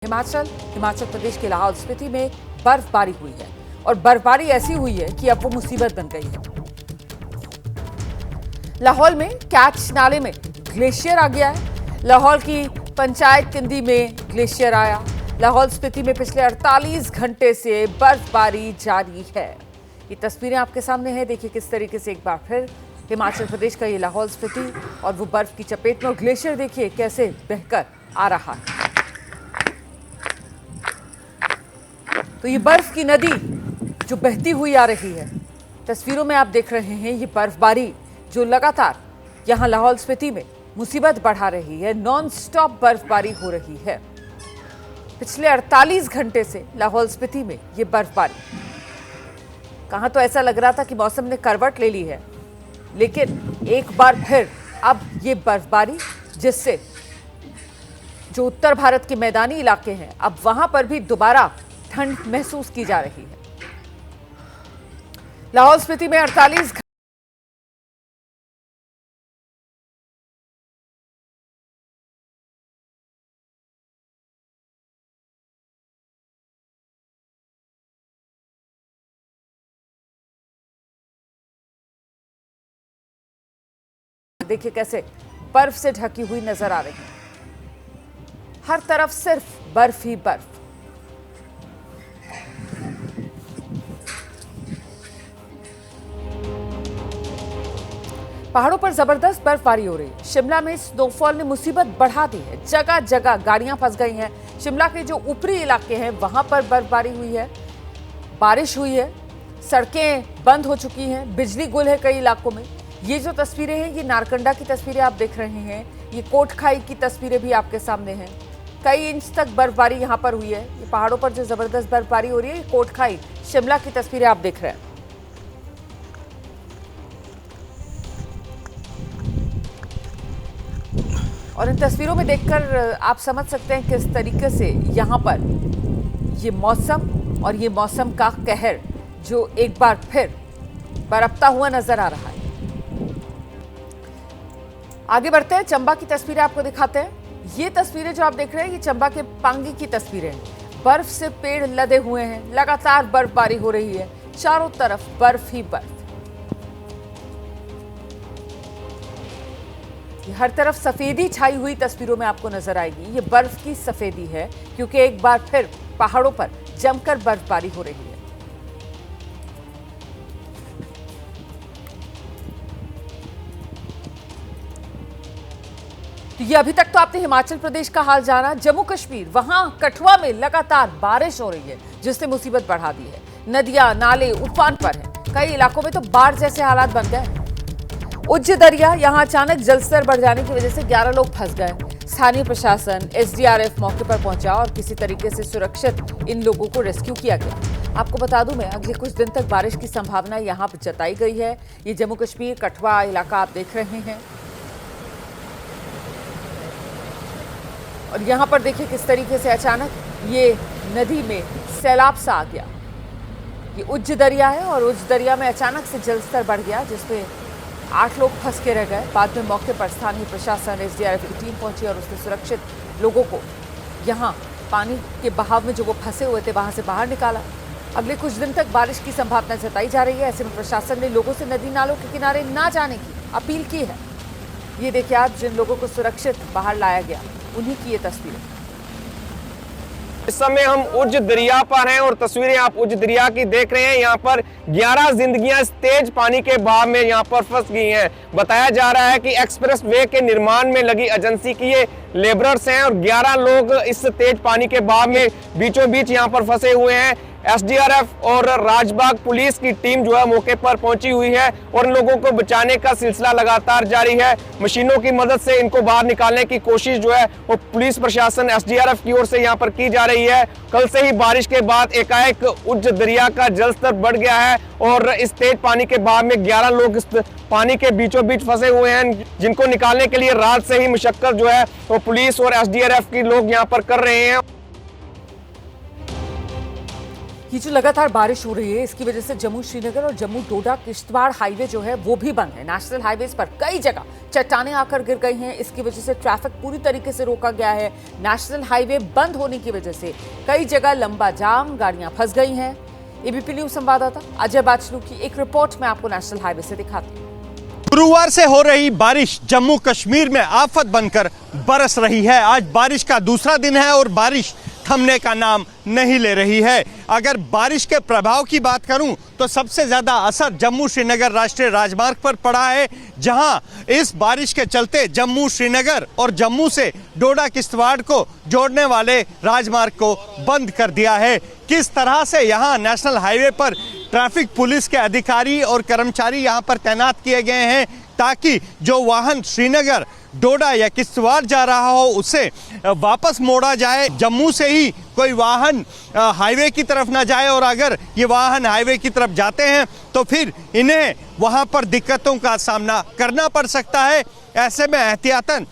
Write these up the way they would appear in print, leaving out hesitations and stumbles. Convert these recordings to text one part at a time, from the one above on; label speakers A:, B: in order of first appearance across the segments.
A: हिमाचल प्रदेश के लाहौल स्पीति में बर्फबारी हुई है और बर्फबारी ऐसी हुई है कि अब वो मुसीबत बन गई है। लाहौल में कैच नाले में ग्लेशियर आ गया है। लाहौल की पंचायत किंदी में ग्लेशियर आया। लाहौल स्पीति में पिछले 48 घंटे से बर्फबारी जारी है। ये तस्वीरें आपके सामने हैं। देखिए किस तरीके से एक बार फिर हिमाचल प्रदेश का ये लाहौल स्पीति और वो बर्फ की चपेट में, और ग्लेशियर देखिए कैसे बहकर आ रहा है। तो ये बर्फ की नदी जो बहती हुई आ रही है, तस्वीरों में आप देख रहे हैं। ये बर्फबारी जो लगातार यहां लाहौल स्पीति में मुसीबत बढ़ा रही है, नॉन स्टॉप बर्फबारी हो रही है। पिछले 48 घंटे से लाहौल स्पीति में ये बर्फबारी, कहां तो ऐसा लग रहा था कि मौसम ने करवट ले ली है, लेकिन एक बार फिर अब ये बर्फबारी, जिससे जो उत्तर भारत के मैदानी इलाके हैं, अब वहां पर भी दोबारा ठंड महसूस की जा रही है। लाहौल स्पीति में 48 देखिए कैसे बर्फ से ढकी हुई नजर आ रही है। हर तरफ सिर्फ बर्फ ही बर्फ। पहाड़ों पर जबरदस्त बर्फबारी हो रही है। शिमला में स्नोफॉल ने मुसीबत बढ़ा दी है। जगह जगह गाड़ियां फंस गई हैं। शिमला के जो ऊपरी इलाके हैं वहां पर बर्फबारी हुई है, बारिश हुई है, सड़कें बंद हो चुकी हैं, बिजली गुल है कई इलाकों में। ये जो तस्वीरें हैं, ये नारकंडा की तस्वीरें आप देख रहे हैं। ये कोटखाई की तस्वीरें भी आपके सामने हैं। कई इंच तक बर्फबारी यहाँ पर हुई है। ये पहाड़ों पर जो जबरदस्त बर्फबारी हो रही है, ये कोटखाई शिमला की तस्वीरें आप देख रहे हैं। और इन तस्वीरों में देखकर आप समझ सकते हैं किस तरीके से यहाँ पर ये मौसम और ये मौसम का कहर जो एक बार फिर बरपता हुआ नजर आ रहा है। आगे बढ़ते हैं, चंबा की तस्वीरें आपको दिखाते हैं। ये तस्वीरें जो आप देख रहे हैं, ये चंबा के पांगी की तस्वीरें हैं। बर्फ से पेड़ लदे हुए हैं, लगातार बर्फबारी हो रही है, चारों तरफ बर्फ ही बर्फ। हर तरफ सफेदी छाई हुई तस्वीरों में आपको नजर आएगी। ये बर्फ की सफेदी है, क्योंकि एक बार फिर पहाड़ों पर जमकर बर्फबारी हो रही है। तो ये अभी तक तो आपने हिमाचल प्रदेश का हाल जाना। जम्मू कश्मीर, वहां कठुआ में लगातार बारिश हो रही है, जिसने मुसीबत बढ़ा दी है। नदियां नाले उफान पर हैं। कई इलाकों में तो बाढ़ जैसे हालात बन गए। उज्ज दरिया, यहां अचानक जलस्तर बढ़ जाने की वजह से 11 लोग फंस गए। स्थानीय प्रशासन, एसडीआरएफ मौके पर पहुंचा और किसी तरीके से सुरक्षित इन लोगों को रेस्क्यू किया गया। आपको बता दूं मैं, अगले कुछ दिन तक बारिश की संभावना यहां पर जताई गई है। ये जम्मू कश्मीर कठुआ इलाका आप देख रहे हैं, और यहां पर देखिए किस तरीके से अचानक ये नदी में सैलाब सा आ गया। ये उज्ज दरिया है और उज्ज दरिया में अचानक से जलस्तर बढ़ गया, जिसमें 8 लोग फंस के रह गए। बाद में मौके पर स्थानीय प्रशासन, एसडीआरएफ की टीम पहुंची और उसने सुरक्षित लोगों को यहाँ पानी के बहाव में जो वो फंसे हुए थे वहां से बाहर निकाला। अगले कुछ दिन तक बारिश की संभावना जताई जा रही है। ऐसे में प्रशासन ने लोगों से नदी नालों के किनारे ना जाने की अपील की है। ये देखिए आज जिन लोगों को सुरक्षित बाहर लाया गया, उन्हीं की ये तस्वीरें।
B: इस समय हम उज्ज दरिया पर हैं और तस्वीरें आप उज्ज दरिया की देख रहे हैं। यहाँ पर 11 जिंदगियां तेज पानी के बहाव में यहाँ पर फंस गई हैं। बताया जा रहा है कि एक्सप्रेस वे के निर्माण में लगी एजेंसी की ये लेबरर्स हैं और 11 लोग इस तेज पानी के बहाव में बीचों बीच यहाँ पर फंसे हुए हैं। एसडीआरएफ और राजबाग पुलिस की टीम जो है मौके पर पहुंची हुई है और इन लोगों को बचाने का सिलसिला लगातार जारी है। मशीनों की मदद से इनको बाहर निकालने की कोशिश जो है वो पुलिस प्रशासन, एसडीआरएफ की ओर से यहाँ पर की जा रही है। कल से ही बारिश के बाद एकाएक उज्ज दरिया का जलस्तर बढ़ गया है और इस तेज पानी के बहाव में 11 लोग इस पानी के बीचों बीच फंसे हुए हैं, जिनको निकालने के लिए रात से ही मशक्कत जो है वो पुलिस और एसडीआरएफ के लोग यहाँ पर कर रहे हैं।
A: ये जो लगातार बारिश हो रही है इसकी वजह से जम्मू श्रीनगर और जम्मू डोडा किश्तवाड़ हाईवे जो है वो भी बंद है। नेशनल हाईवेज पर कई जगह चट्टानें आकर गिर गई हैं। इसकी वजह से ट्रैफिक पूरी तरीके से रोका गया है। नेशनल हाईवे बंद होने की वजह से कई जगह लंबा जाम, गाड़ियां फंस गई हैं। एबीपी न्यूज संवाददाता अजय बाचलू की एक रिपोर्ट में आपको नेशनल हाईवे से दिखाती हूं।
C: गुरुवार से हो रही बारिश जम्मू कश्मीर में आफत बनकर बरस रही है। आज बारिश का दूसरा दिन है और बारिश थमने का नाम नहीं ले रही है। अगर बारिश के प्रभाव की बात करूं तो सबसे ज्यादा असर जम्मू श्रीनगर राष्ट्रीय राजमार्ग पर पड़ा है, जहां इस बारिश के चलते जम्मू श्रीनगर और जम्मू से डोडा किश्तवाड़ को जोड़ने वाले राजमार्ग को बंद कर दिया है। किस तरह से यहां नेशनल हाईवे पर ट्रैफिक पुलिस के अधिकारी और कर्मचारी यहां पर तैनात किए गए हैं ताकि जो वाहन श्रीनगर, डोडा या किश्तवाड़ जा रहा हो उसे वापस मोड़ा जाए। जम्मू से ही कोई वाहन हाईवे की तरफ ना जाए और अगर ये वाहन हाईवे की तरफ जाते हैं तो फिर इन्हें वहां पर दिक्कतों का सामना करना पड़ सकता है। ऐसे में एहतियातन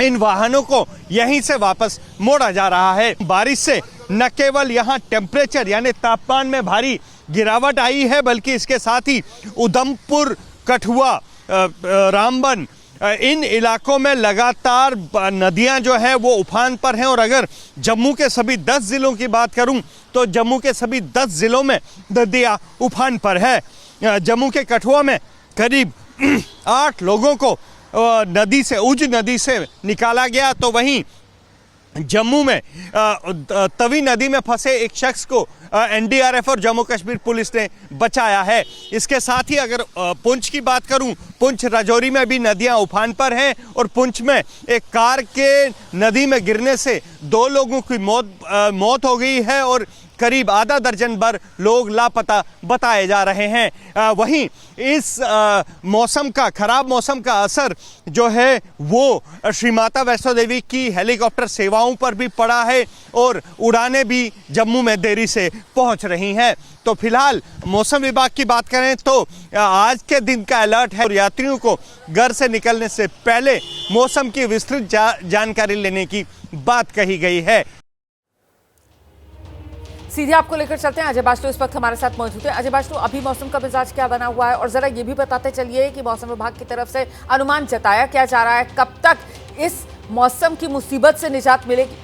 C: इन वाहनों को यहीं से वापस मोड़ा जा रहा है। बारिश से न केवल यहाँ टेम्परेचर यानी तापमान में भारी गिरावट आई है, बल्कि इसके साथ ही उधमपुर, कठुआ, रामबन इन इलाकों में लगातार नदियां जो है वो उफान पर हैं। और अगर जम्मू के सभी 10 जिलों की बात करूं तो जम्मू के सभी 10 जिलों में नदियां उफान पर है। जम्मू के कठुआ में करीब 8 लोगों को नदी से, उज नदी से निकाला गया, तो वहीं जम्मू में तवी नदी में फंसे एक शख्स को एनडीआरएफ और जम्मू कश्मीर पुलिस ने बचाया है। इसके साथ ही अगर पुंछ की बात करूं, पुंछ राजौरी में भी नदियां उफान पर हैं और पुंछ में एक कार के नदी में गिरने से 2 लोगों की मौत हो गई है और करीब आधा दर्जन भर लोग लापता बताए जा रहे हैं। वहीं इस मौसम का, खराब मौसम का असर जो है वो श्री माता वैष्णो देवी की हेलीकॉप्टर सेवाओं पर भी पड़ा है और उड़ानें भी जम्मू में देरी से पहुंच रही हैं। तो फिलहाल मौसम विभाग की बात करें तो आज के दिन का अलर्ट है और यात्रियों को घर से निकलने से पहले मौसम की विस्तृत जानकारी लेने की बात कही गई है।
A: सीधे आपको लेकर चलते हैं। अजय बाचलू इस वक्त हमारे साथ मौजूद है। अजय बाचलू, अभी मौसम का मिजाज क्या बना हुआ है और जरा ये भी बताते चलिए कि मौसम विभाग की तरफ से अनुमान जताया क्या जा रहा है, कब तक इस मौसम की मुसीबत से निजात मिलेगी?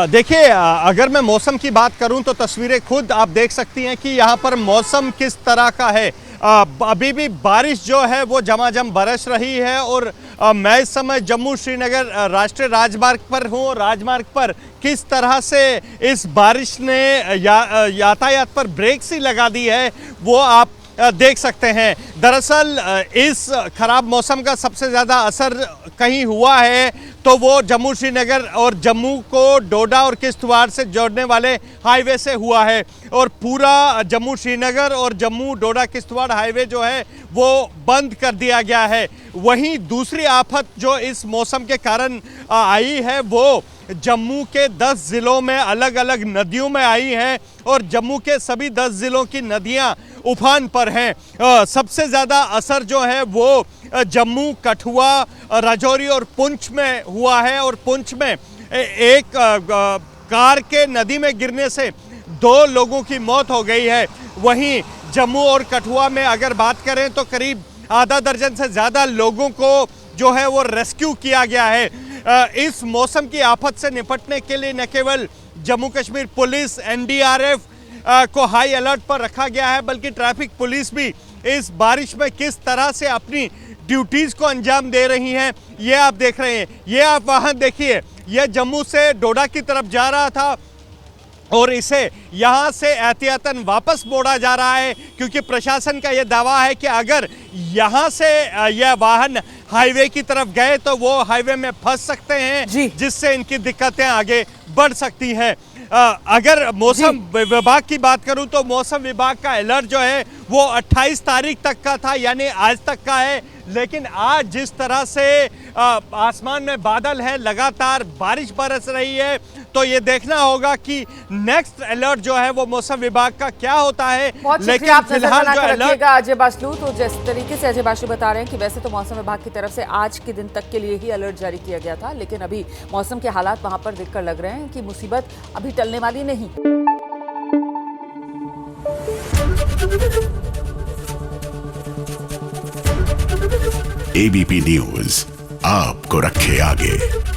C: देखिए, अगर मैं मौसम की बात करूं तो तस्वीरें खुद आप देख सकती हैं कि यहाँ पर मौसम किस तरह का है। अभी भी बारिश जो है वो झमाझम बरस रही है और मैं इस समय जम्मू श्रीनगर राष्ट्रीय राजमार्ग पर हूँ। राजमार्ग पर किस तरह से इस बारिश ने यातायात पर ब्रेक सी लगा दी है वो आप देख सकते हैं। दरअसल इस खराब मौसम का सबसे ज़्यादा असर कहीं हुआ है तो वो जम्मू श्रीनगर और जम्मू को डोडा और किश्तवाड़ से जोड़ने वाले हाईवे से हुआ है और पूरा जम्मू श्रीनगर और जम्मू डोडा किश्तवाड़ हाईवे जो है वो बंद कर दिया गया है। वहीं दूसरी आफत जो इस मौसम के कारण आई है वो जम्मू के 10 ज़िलों में अलग अलग नदियों में आई हैं और जम्मू के सभी 10 ज़िलों की नदियां उफान पर हैं। सबसे ज़्यादा असर जो है वो जम्मू, कठुआ, राजौरी और पुंछ में हुआ है और पुंछ में एक कार के नदी में गिरने से 2 लोगों की मौत हो गई है। वहीं जम्मू और कठुआ में अगर बात करें तो करीब आधा दर्जन से ज़्यादा लोगों को जो है वो रेस्क्यू किया गया है। इस मौसम की आफत से निपटने के लिए न केवल जम्मू कश्मीर पुलिस, एनडीआरएफ को हाई अलर्ट पर रखा गया है, बल्कि ट्रैफिक पुलिस भी इस बारिश में किस तरह से अपनी ड्यूटीज़ को अंजाम दे रही हैं ये आप देख रहे हैं। ये आप वाहन देखिए, यह जम्मू से डोडा की तरफ जा रहा था और इसे यहाँ से एहतियातन वापस मोड़ा जा रहा है क्योंकि प्रशासन का यह दावा है कि अगर यहाँ से यह वाहन हाईवे की तरफ गए तो वो हाईवे में फंस सकते हैं, जिससे इनकी दिक्कतें आगे बढ़ सकती हैं। अगर मौसम विभाग की बात करूं तो मौसम विभाग का अलर्ट जो है वो 28 तारीख तक का था, यानी आज तक का है, लेकिन आज जिस तरह से आसमान में बादल है, लगातार बारिश बरस रही है, तो ये देखना होगा कि नेक्स्ट अलर्ट जो है वो मौसम विभाग का क्या होता है।
A: बहुत शुक्रिया, आप नजर बनाकर रखिएगा अजय बासलू। तो जिस तरीके से अजय बासलू बता रहे हैं कि वैसे तो मौसम विभाग की तरफ से आज के दिन तक के लिए ही अलर्ट जारी किया गया था, लेकिन अभी मौसम के हालात वहां पर देखकर लग रहे हैं कि मुसीबत अभी टलने वाली नहीं।
D: एबीपी न्यूज आपको रखे आगे।